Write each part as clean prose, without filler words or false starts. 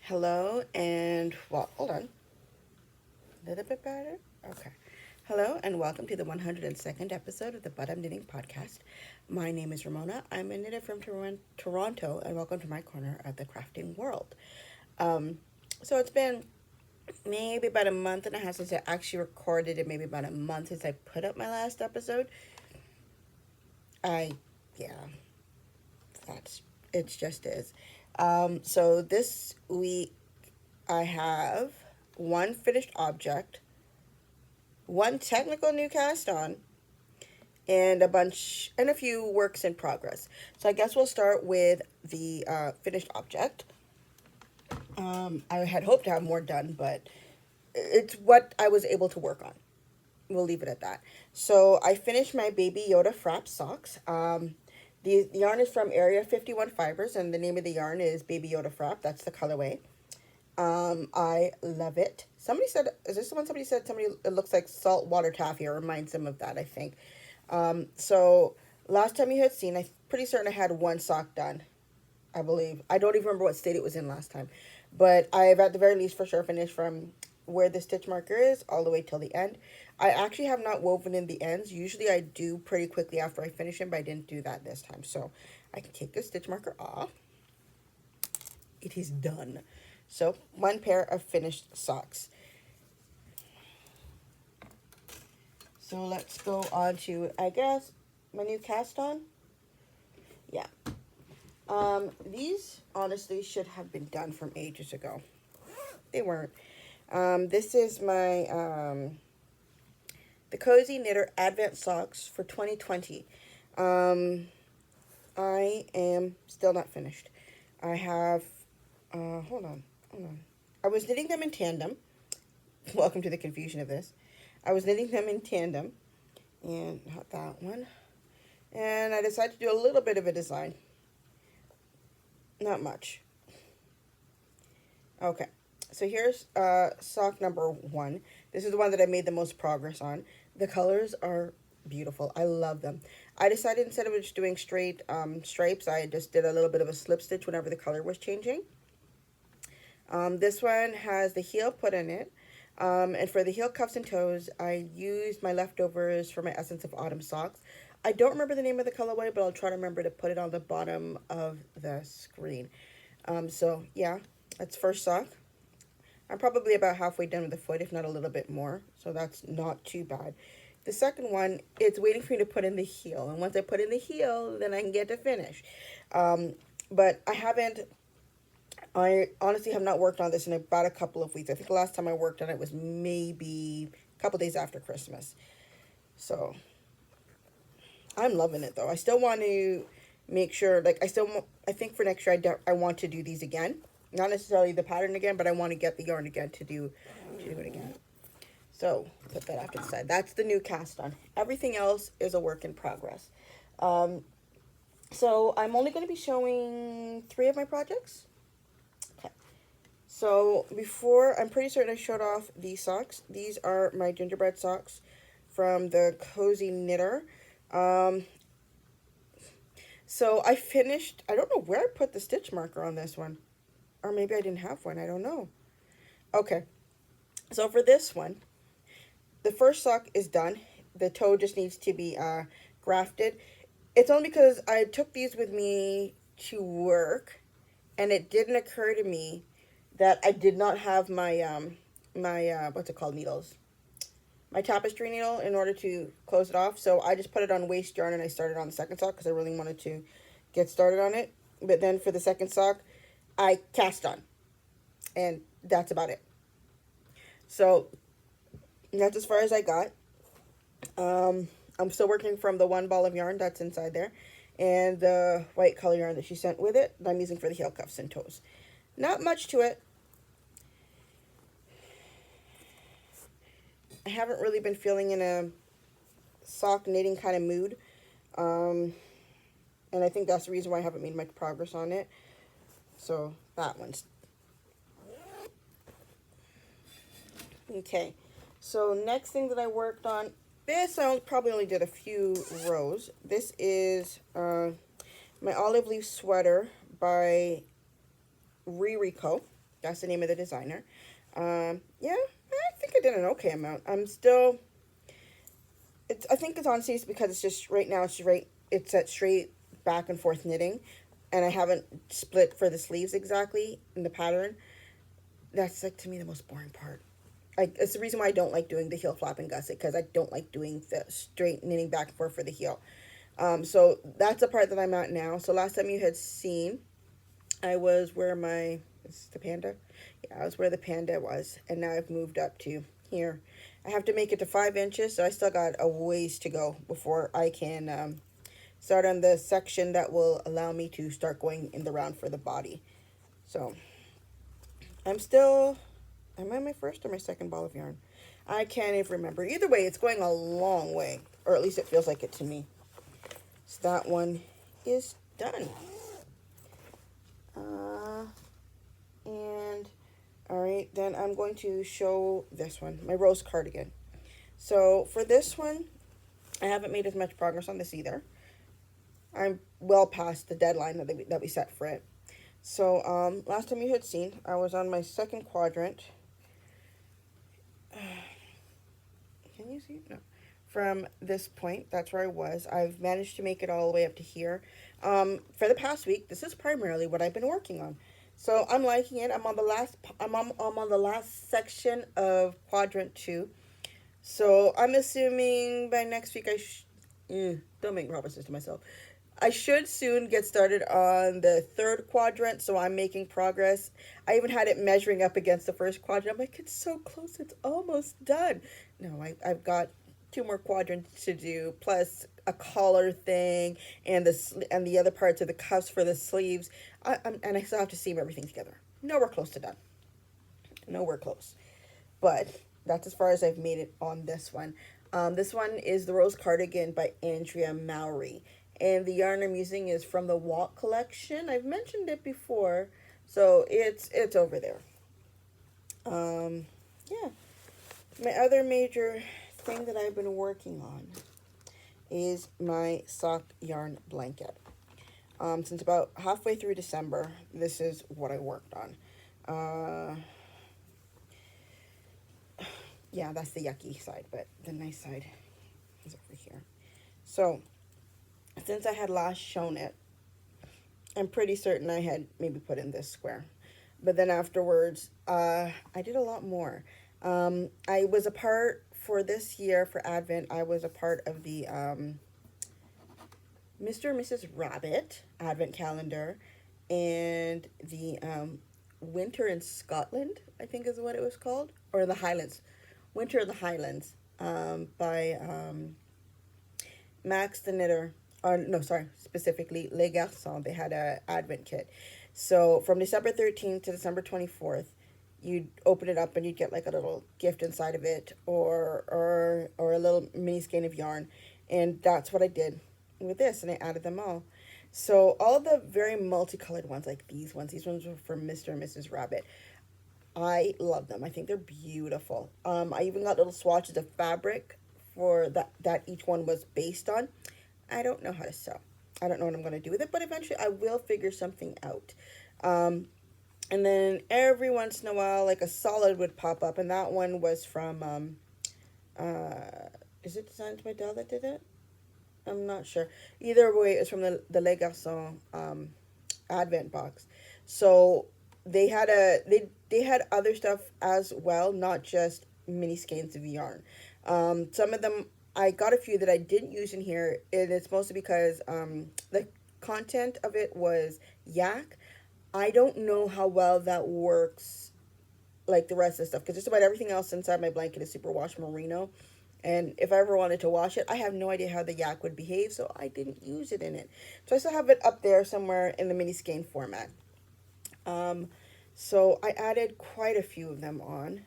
Hello and well, hold on. A little bit better? Okay. Hello and welcome to the 102nd episode of the But I'm Knitting podcast. My name is Ramona. I'm a knitter from Toronto and welcome to my corner of the crafting world. Um, so it's been maybe about a month and a half since I actually recorded it, maybe about a month since I put up my last episode. I, yeah, that's, it just is. So this week I have one finished object, one technical new cast on, and a few works in progress. So I guess we'll start with the finished object. I had hoped to have more done, but it's what I was able to work on. We'll leave it at that. So I finished my Baby Yoda Frap socks. The yarn is from Area 51 Fibers, and the name of the yarn is Baby Yoda Frap. That's the colorway. I love it. Somebody said, is this the one somebody said somebody, it looks like saltwater taffy, or reminds them of that, I think. So last time you had seen, I'm pretty certain I had one sock done, I believe. I don't even remember what state it was in last time. But I've at the very least for sure finished from where the stitch marker is all the way till the end. I actually have not woven in the ends. Usually I do pretty quickly after I finish them, but I didn't do that this time. So I can take the stitch marker off. It is done. So one pair of finished socks. So let's go on to, I guess, my new cast on. Yeah. These honestly should have been done from ages ago. They weren't. This is my, the Cozy Knitter Advent Socks for 2020. I am still not finished. I have, hold on. I was knitting them in tandem. Welcome to the confusion of this. I was knitting them in tandem, and not that one. And I decided to do a little bit of a design. Not much. Okay, so here's sock number 1. This is the one that I made the most progress on. The colors are beautiful. I love them. I decided instead of just doing straight stripes, I just did a little bit of a slip stitch whenever the color was changing. This one has the heel put in it. And for the heel cuffs and toes, I used my leftovers for my Essence of Autumn socks. I don't remember the name of the colorway, but I'll try to remember to put it on the bottom of the screen. So yeah, that's first sock. I'm probably about halfway done with the foot, if not a little bit more. So that's not too bad. The second one, it's waiting for me to put in the heel. And once I put in the heel, then I can get to finish. But I honestly have not worked on this in about a couple of weeks. I think the last time I worked on it was maybe a couple days after Christmas. So I'm loving it though. I still want to make sure, like I think for next year I want to do these again. Not necessarily the pattern again, but I want to get the yarn again to do it again. So put that off to the side. That's the new cast on. Everything else is a work in progress. So I'm only going to be showing 3 of my projects. Okay. So before, I'm pretty certain I showed off these socks. These are my gingerbread socks from the Cozy Knitter. So I finished, I don't know where I put the stitch marker on this one. Or maybe I didn't have one, I don't know. Okay, so for this one, the first sock is done. The toe just needs to be grafted. It's only because I took these with me to work, and it didn't occur to me that I did not have my, what's it called, needles? My tapestry needle in order to close it off. So I just put it on waste yarn and I started on the second sock because I really wanted to get started on it. But then for the second sock, I cast on. And that's about it. So that's as far as I got. I'm still working from the one ball of yarn that's inside there. And the white color yarn that she sent with it that I'm using for the heel cuffs and toes. Not much to it. I haven't really been feeling in a sock knitting kind of mood. And I think that's the reason why I haven't made much progress on it. So that one's okay. So next thing that I worked on, this I probably only did a few rows. This is my olive leaf sweater by Ririco. That's the name of the designer. Yeah, I think I did an okay amount. I'm still. It's. I think it's honestly because it's just right now. It's right. It's at straight back and forth knitting, and I haven't split for the sleeves exactly in the pattern. That's like to me the most boring part. It's the reason why I don't like doing the heel flap and gusset because I don't like doing the straight knitting back and forth for the heel. So that's the part that I'm at now. So last time you had seen, I was where my is the panda. Yeah, I was where the panda was, and now I've moved up to here. I have to make it to 5 inches, so I still got a ways to go before I can start on the section that will allow me to start going in the round for the body. So I'm still. Am I my first or my second ball of yarn? I can't even remember. Either way, it's going a long way, or at least it feels like it to me. So that one is done. And all right, then I'm going to show this one, my rose cardigan. So for this one, I haven't made as much progress on this either. I'm well past the deadline that we set for it. So last time you had seen, I was on my second quadrant. Can you see? No. From this point, that's where I was. I've managed to make it all the way up to here. For the past week, this is primarily what I've been working on. So I'm liking it. I'm on the last. I'm on the last section of quadrant 2. So I'm assuming by next week don't make promises to myself. I should soon get started on the third quadrant, so I'm making progress. I even had it measuring up against the first quadrant. I'm like, it's so close, it's almost done. No, I've got 2 more quadrants to do, plus a collar thing and the other parts of the cuffs for the sleeves. And I still have to seam everything together. Nowhere close to done. Nowhere close. But that's as far as I've made it on this one. This one is the Rose Cardigan by Andrea Mowry. And the yarn I'm using is from the Walk collection. I've mentioned it before, so it's over there. Yeah. My other major thing that I've been working on is my sock yarn blanket. Since about halfway through December, this is what I worked on. Yeah, that's the yucky side, but the nice side is over here. So, since I had last shown it, I'm pretty certain I had maybe put in this square. But then afterwards, I did a lot more. I was a part for this year for Advent. I was a part of the Mr. and Mrs. Rabbit Advent calendar and the Winter in Scotland, I think is what it was called, or the Highlands. Winter in the Highlands by Max the Knitter. No, sorry, specifically Les Garçons. They had a Advent kit. So from December 13th to December 24th, you'd open it up and you'd get like a little gift inside of it, or a little mini skein of yarn. And that's what I did with this, and I added them all. So all the very multicolored ones, like these ones were from Mr. and Mrs. Rabbit. I love them. I think they're beautiful. I even got little swatches of fabric for that each one was based on. I don't know how to sew. I don't know what I'm going to do with it, but eventually I will figure something out. And then every once in a while, like a solid would pop up, and that one was from, is it Designed by Dell that did it? I'm not sure. Either way, it's from the Les Garçons Advent box. So they had they had other stuff as well, not just mini skeins of yarn. Some of them, I got a few that I didn't use in here, and it's mostly because the content of it was yak. I don't know how well that works like the rest of the stuff, because just about everything else inside my blanket is superwash merino. And if I ever wanted to wash it, I have no idea how the yak would behave, so I didn't use it in it. So I still have it up there somewhere in the mini skein format. So I added quite a few of them on.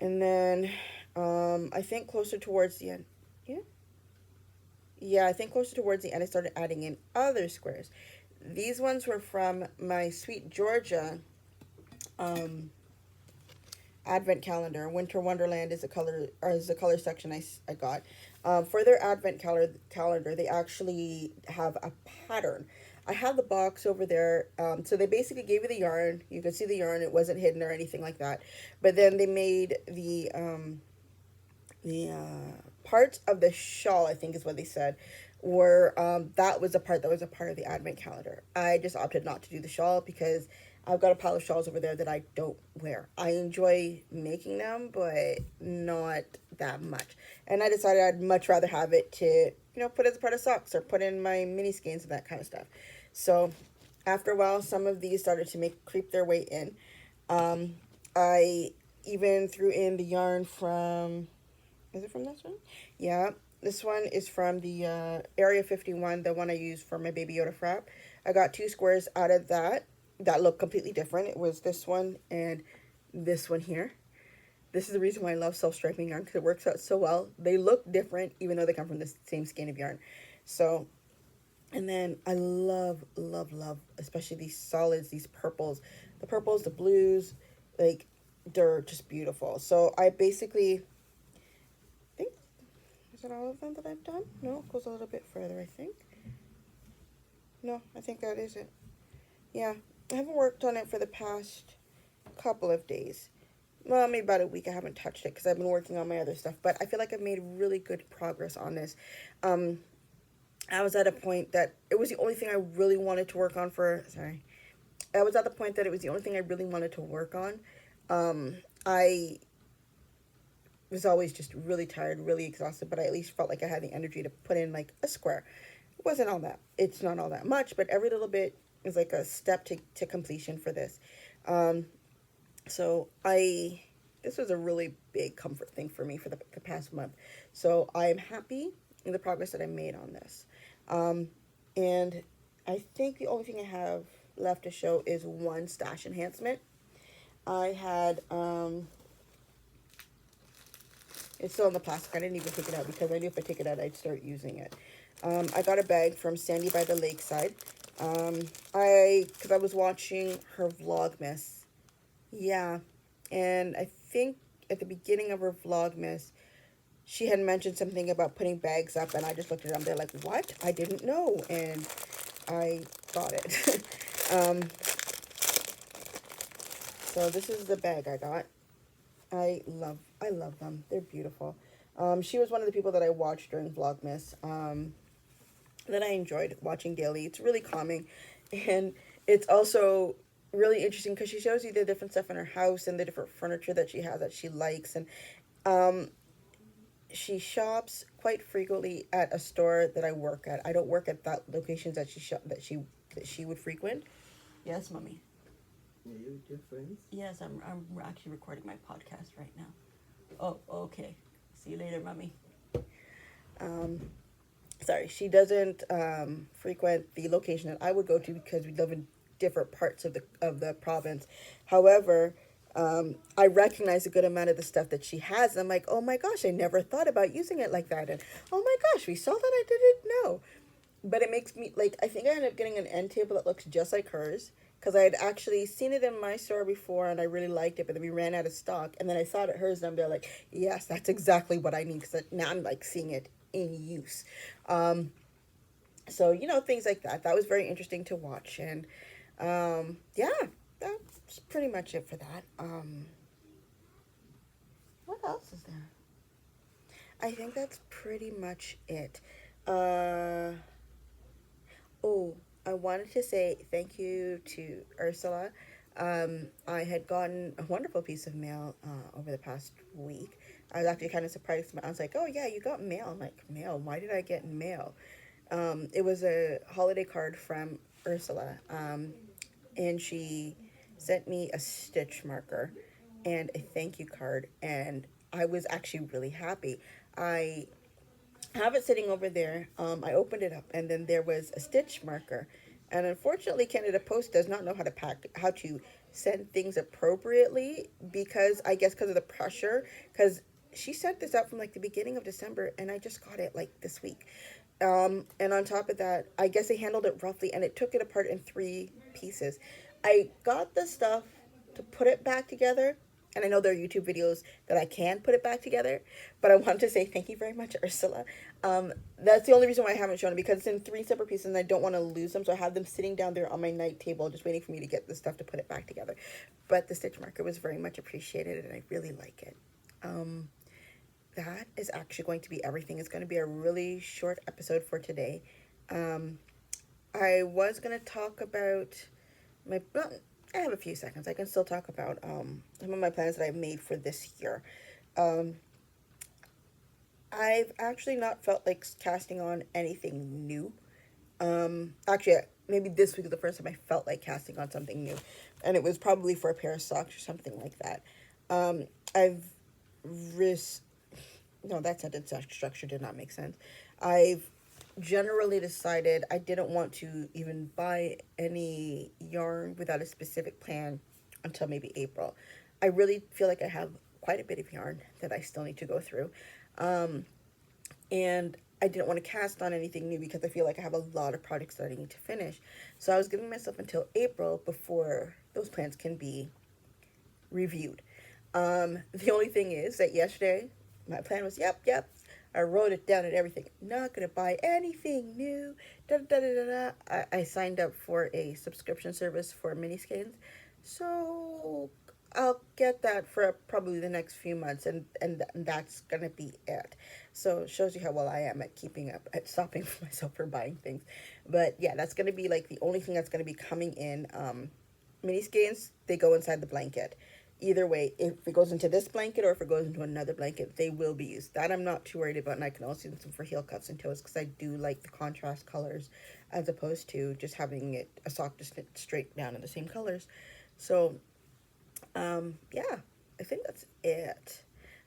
And then I think closer towards the end. Yeah? Yeah, I think closer towards the end I started adding in other squares. These ones were from my Sweet Georgia Advent calendar. Winter Wonderland is the color section I got. For their Advent calendar, they actually have a pattern. I have the box over there. So they basically gave you the yarn. You could see the yarn. It wasn't hidden or anything like that. But then they made the parts of the shawl, I think is what they said, were that was a part that was a part of the advent calendar. I just opted not to do the shawl because I've got a pile of shawls over there that I don't wear. I enjoy making them, but not that much. And I decided I'd much rather have it to, put as a part of socks or put in my mini skeins and that kind of stuff. So after a while, some of these started to creep their way in. I even threw in the yarn from, is it from this one? Yeah, this one is from the Area 51, the one I used for my Baby Yoda frap. I got two squares out of that look completely different. It was this one and this one here. This is the reason why I love self-striping yarn, because it works out so well. They look different even though they come from the same skein of yarn. So, and then I love, love, love, especially these solids, these purples. The purples, the blues, like, they're just beautiful. So I basically think, is it all of them that I've done? No, it goes a little bit further, I think. No, I think that is it. Yeah, I haven't worked on it for the past couple of days. Well, maybe about a week. I haven't touched it because I've been working on my other stuff. But I feel like I've made really good progress on this. I was at a point that it was the only thing I really wanted to work on I was at the point that it was the only thing I really wanted to work on. I was always just really tired, really exhausted, but I at least felt like I had the energy to put in like a square. It wasn't all that. It's not all that much, but every little bit is like a step to completion for this. So this was a really big comfort thing for me for the past month. So I am happy in the progress that I made on this. And I think the only thing I have left to show is one stash enhancement. I had, it's still in the plastic. I didn't even take it out because I knew if I take it out, I'd start using it. I got a bag from Sandy by the Lakeside. Because I was watching her Vlogmas. Yeah, and I think at the beginning of her Vlogmas, she had mentioned something about putting bags up, and I just looked at them. They're like, what? I didn't know, and I got it. So this is the bag I got. I love them. They're beautiful. She was one of the people that I watched during Vlogmas, that I enjoyed watching daily. It's really calming, and it's also really interesting because she shows you the different stuff in her house and the different furniture that she has that she likes, and she shops quite frequently at a store that I work at. I don't work at that locations that she would frequent. Yes, mommy. Are you with your friends? Yes, I'm actually recording my podcast right now. Oh, okay. See you later, mommy. Sorry, she doesn't frequent the location that I would go to because we live in different parts of the province. However, I recognize a good amount of the stuff that she has. And I'm like, oh my gosh, I never thought about using it like that. And oh my gosh, we saw that, I didn't know. But it makes me, like, I think I ended up getting an end table that looks just like hers. Because I had actually seen it in my store before and I really liked it. But then we ran out of stock. And then I saw it at hers and I'm there like, yes, that's exactly what I need. Because now I'm like seeing it in use. So, things like that. That was very interesting to watch. And yeah, that's pretty much it for that. What else is there? I think that's pretty much it. Oh, I wanted to say thank you to Ursula. I had gotten a wonderful piece of mail over the past week. I was actually kind of surprised. I was like, oh, yeah, you got mail. I'm like, mail? Why did I get mail? It was a holiday card from Ursula. And she sent me a stitch marker and a thank you card. And I was actually really happy. I have it sitting over there. I opened it up and then there was a stitch marker. And unfortunately, Canada Post does not know how to send things appropriately because of the pressure. Because she sent this out from like the beginning of December and I just got it like this week. And on top of that, I guess they handled it roughly and it took it apart in 3 pieces. I got the stuff to put it back together and I know there are YouTube videos that I can put it back together, but I want to say thank you very much, Ursula. That's the only reason why I haven't shown it, because it's in three separate pieces and I don't want to lose them. So I have them sitting down there on my night table, just waiting for me to get the stuff to put it back together. But the stitch marker was very much appreciated and I really like it. That is actually going to be everything. It's going to be a really short episode for today. I was going to talk about my. Well, I have a few seconds. I can still talk about some of my plans that I've made for this year. Um, I've actually not felt like casting on anything new. Actually, maybe this week is the first time I felt like casting on something new, and it was probably for a pair of socks or something like that. I've ris no, that sentence structure did not make sense. I've generally decided I didn't want to even buy any yarn without a specific plan until maybe April. I really feel like I have quite a bit of yarn that I still need to go through. Um, and I didn't want to cast on anything new because I feel like I have a lot of projects that I need to finish. So I was giving myself until April before those plans can be reviewed. The only thing is that yesterday my plan was, yep. I wrote it down and everything. Not gonna buy anything new. Da da da da da. I signed up for a subscription service for mini skeins, so I'll get that for probably the next few months, and that's gonna be it. So it shows you how well I am at keeping up, at stopping myself from buying things. But yeah, that's gonna be like the only thing that's gonna be coming in. Mini skeins, they go inside the blanket. Either way, if it goes into this blanket or if it goes into another blanket, they will be used. That I'm not too worried about, and I can also use them for heel cuffs and toes because I do like the contrast colors as opposed to just having it a sock just straight down in the same colors. So, yeah, I think that's it.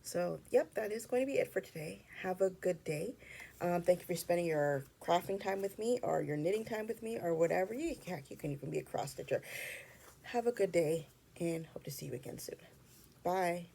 So, yep, that is going to be it for today. Have a good day. Thank you for spending your crafting time with me or your knitting time with me or whatever. Heck, you can even be a cross stitcher. Have a good day and hope to see you again soon. Bye.